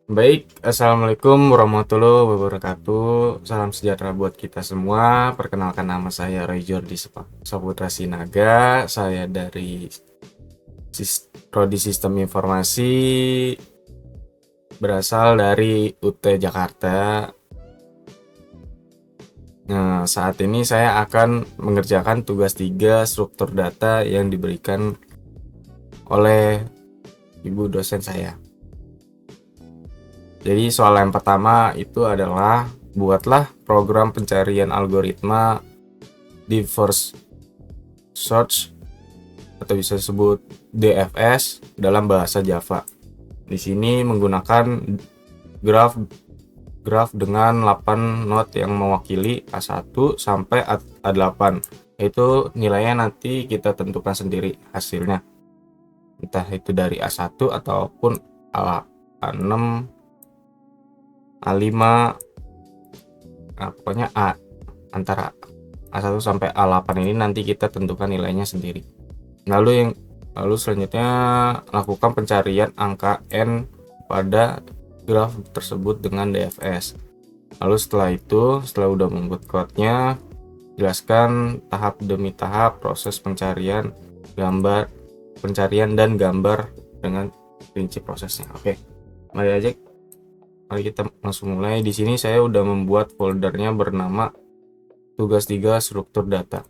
Baik, Assalamualaikum warahmatullahi wabarakatuh. Salam sejahtera buat kita semua. Perkenalkan, nama saya Roy Jordi Saputra Sinaga. Saya dari Prodi Sistem Informasi, berasal dari UT Jakarta. Nah, saat ini saya akan mengerjakan tugas 3 struktur data yang diberikan oleh ibu dosen saya. Jadi soal yang pertama itu adalah buatlah program pencarian algoritma di first search atau bisa disebut DFS dalam bahasa Java. Di sini menggunakan graf graf dengan 8 node yang mewakili A1 sampai A8. Itu nilainya nanti kita tentukan sendiri hasilnya. Entah itu dari A1 ataupun A6, A5, nah, pokoknya antara A1 sampai A8 ini nanti kita tentukan nilainya sendiri. Lalu selanjutnya lakukan pencarian angka n pada graf tersebut dengan DFS. Lalu setelah udah membuat code-nya, jelaskan tahap demi tahap proses pencarian dan gambar dengan rinci prosesnya. Oke, mari kita langsung mulai. Di sini saya udah membuat foldernya bernama tugas 3 struktur data.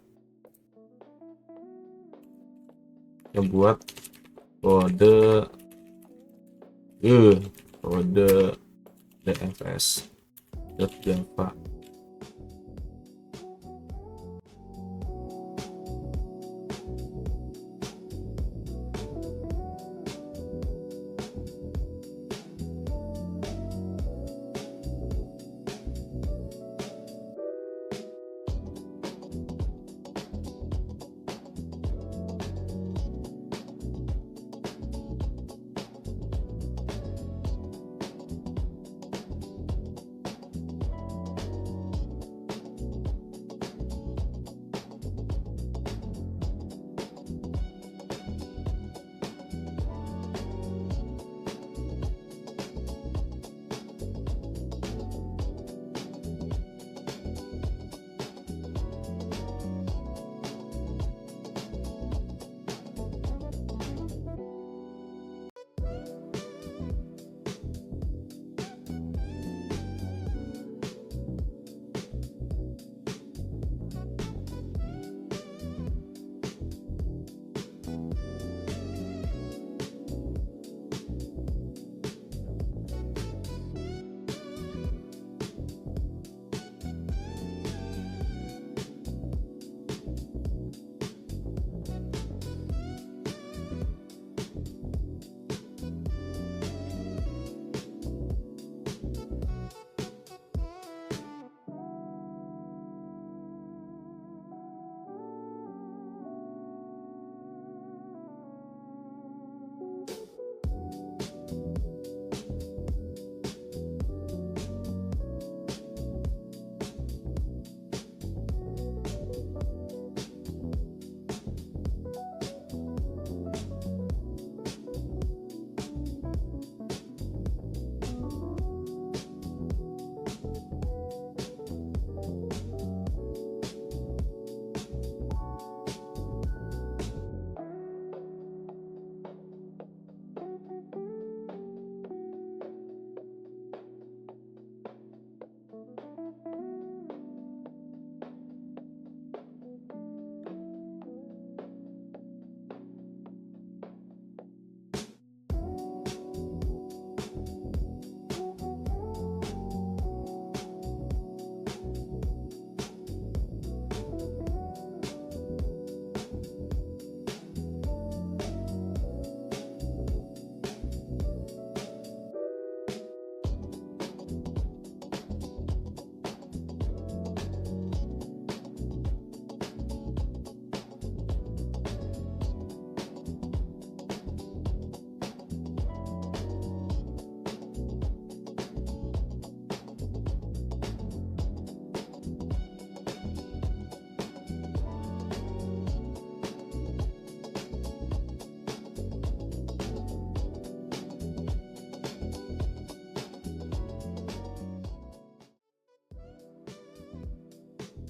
Kita buat kode kode dfs.java.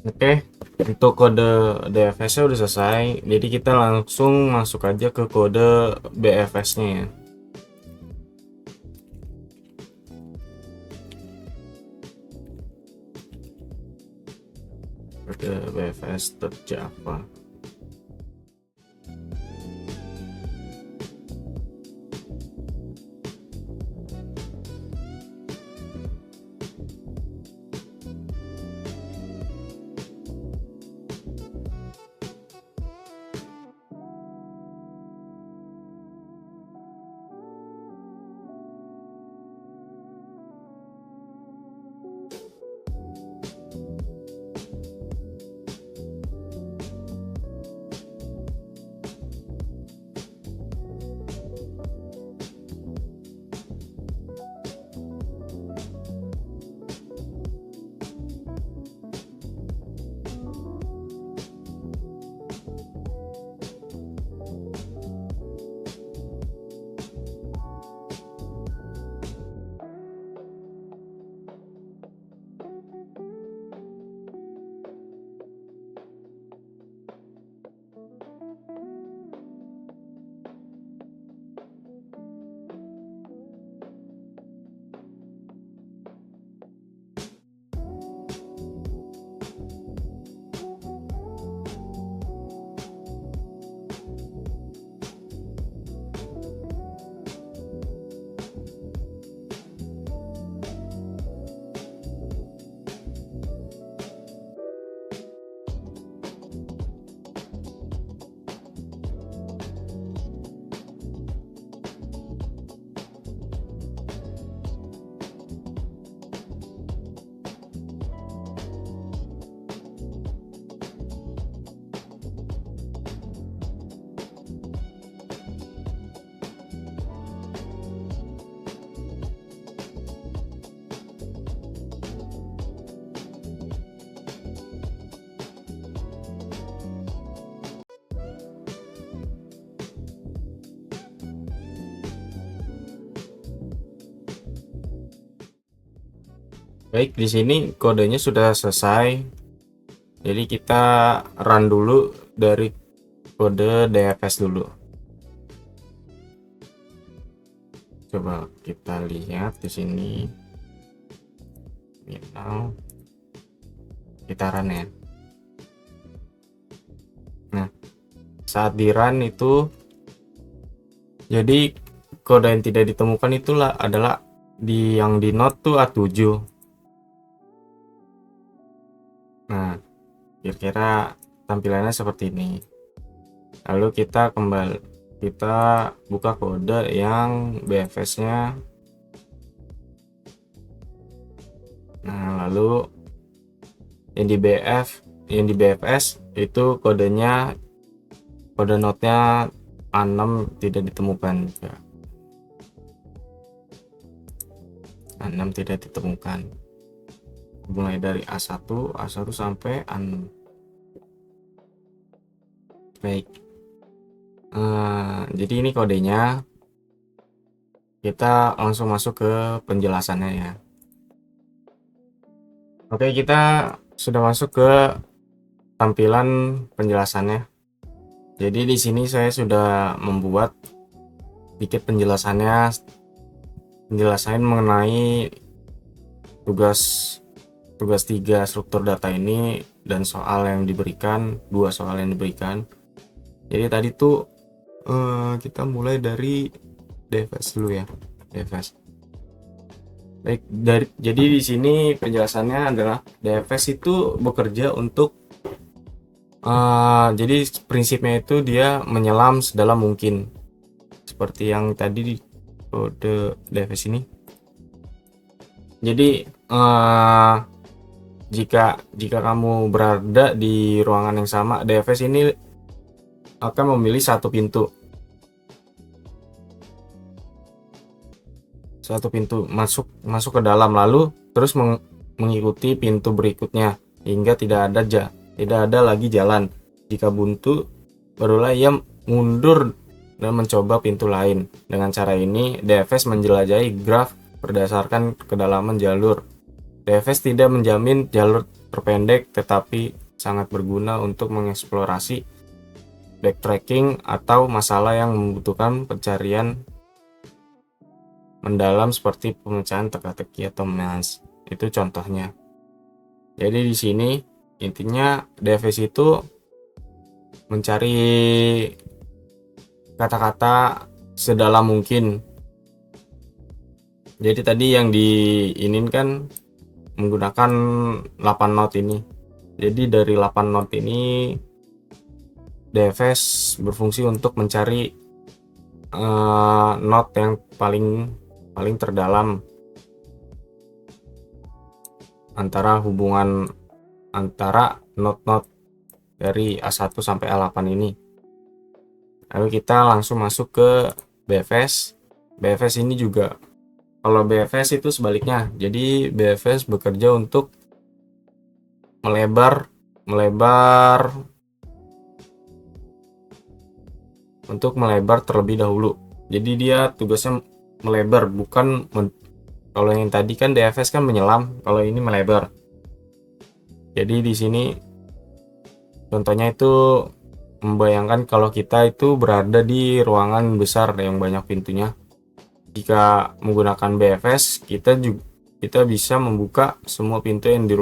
Oke, untuk kode DFS-nya udah selesai. Jadi kita langsung masuk aja ke kode BFS-nya ya. Kode BFS.java. Baik, di sini kodenya sudah selesai. Jadi kita run dulu dari kode DFS dulu. Coba kita lihat di sini. Now kita run ya. Nah, saat di run itu, jadi kode yang tidak ditemukan itulah adalah yang di node tuh A7. Nah, kira-kira tampilannya seperti ini. Lalu kita buka kode yang BFS-nya. Nah, lalu yang di BFS itu kode node-nya A6 tidak ditemukan juga. A6 tidak ditemukan. Mulai dari A1 sampai A6. Baik. Jadi ini kodenya. Kita langsung masuk ke penjelasannya ya. Oke, kita sudah masuk ke tampilan penjelasannya. Jadi di sini saya sudah membuat sedikit penjelasan mengenai tugas 3 struktur data ini dan dua soal yang diberikan. Jadi tadi tuh kita mulai dari DFS dulu ya, DFS. Baik, jadi di sini penjelasannya adalah DFS itu bekerja untuk jadi prinsipnya itu dia menyelam sedalam mungkin, seperti yang tadi di kode DFS ini. Jadi jika kamu berada di ruangan yang sama, DFS ini akan memilih satu pintu masuk ke dalam, lalu terus mengikuti pintu berikutnya hingga tidak ada lagi jalan. Jika buntu, barulah ia mundur dan mencoba pintu lain. Dengan cara ini, DFS menjelajahi graf berdasarkan kedalaman jalur. DFS tidak menjamin jalur terpendek, tetapi sangat berguna untuk mengeksplorasi backtracking atau masalah yang membutuhkan pencarian mendalam seperti pemecahan teka-teki atau math. Itu contohnya. Jadi di sini intinya DFS itu mencari kata-kata sedalam mungkin. Jadi tadi yang diinginkan menggunakan 8 not ini. Jadi dari 8 not ini DFS berfungsi untuk mencari not yang paling terdalam antara hubungan antara not-not dari A1 sampai A8 ini. Lalu kita langsung masuk ke BFS. BFS ini juga, kalau BFS itu sebaliknya. Jadi BFS bekerja untuk melebar terlebih dahulu. Jadi dia tugasnya melebar, bukan kalau yang tadi kan DFS kan menyelam, kalau ini melebar. Jadi di sini contohnya itu membayangkan kalau kita itu berada di ruangan besar yang banyak pintunya. Jika menggunakan BFS, kita bisa membuka semua pintu di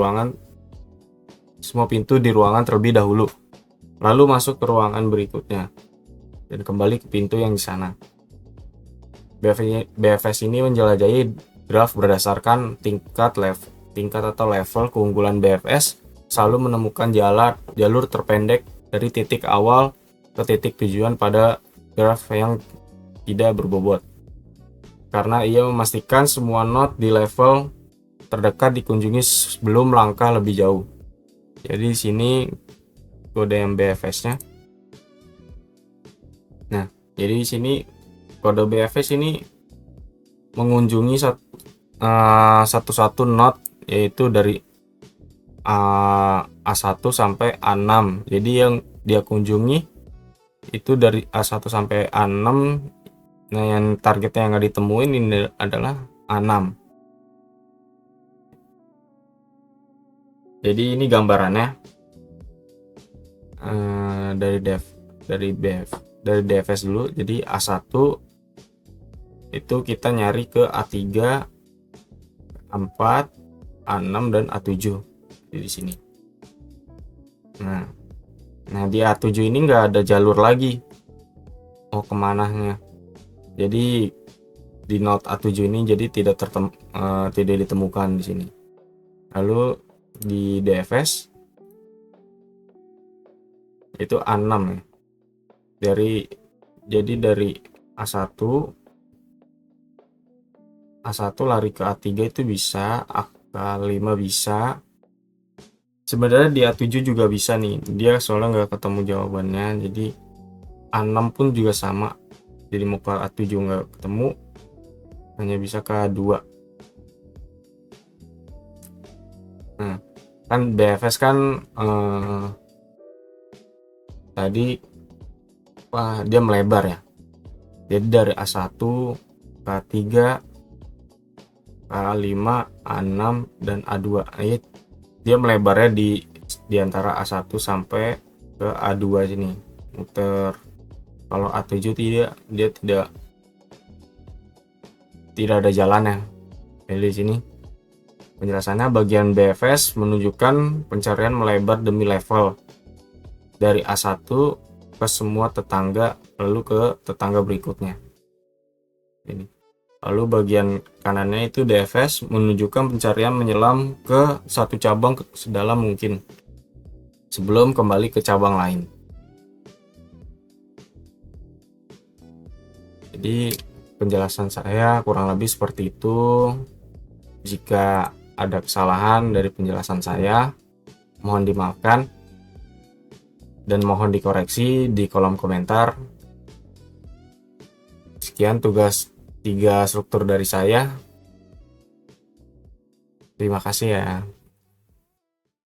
ruangan terlebih dahulu, lalu masuk ke ruangan berikutnya dan kembali ke pintu yang di sana. BFS ini menjelajahi graf berdasarkan tingkat atau level keunggulan BFS, selalu menemukan jalur terpendek dari titik awal ke titik tujuan pada graf yang tidak berbobot, karena ia memastikan semua node di level terdekat dikunjungi sebelum langkah lebih jauh. Jadi di sini kode yang BFS-nya. Nah, jadi di sini kode BFS ini mengunjungi satu-satu node, yaitu dari A1 sampai A6. Jadi yang dia kunjungi itu dari A1 sampai A6. Nah, yang targetnya yang nggak ditemuin ini adalah A6. Jadi ini gambarannya dari DFS dulu. Jadi A1 itu kita nyari ke A3, A4, A6 dan A7 di sini. Nah di A7 ini nggak ada jalur lagi mau kemananya. Jadi di node A7 ini jadi tidak ditemukan di sini. Lalu di DFS itu A6 ya. Jadi dari A1 lari ke A3 itu bisa, A5 bisa. Sebenarnya di A7 juga bisa nih. Dia soalnya nggak ketemu jawabannya. Jadi A6 pun juga sama. Jadi mau ke A7 nggak ketemu, hanya bisa ke A2. Nah, kan BFS kan tadi dia melebar ya. Jadi dari A1 ke A3, A5, A6 dan A2. Dia melebarnya di antara A1 sampai ke A2 sini. Muter. Kalau A7 dia tidak ada jalannya. Jadi di sini penjelasannya, bagian BFS menunjukkan pencarian melebar demi level dari A1 ke semua tetangga, lalu ke tetangga berikutnya. Ini. Lalu bagian kanannya itu DFS menunjukkan pencarian menyelam ke satu cabang sedalam mungkin sebelum kembali ke cabang lain. Jadi penjelasan saya kurang lebih seperti itu. Jika ada kesalahan dari penjelasan saya, mohon dimaafkan dan mohon dikoreksi di kolom komentar. Sekian tugas 3 struktur dari saya. Terima kasih ya.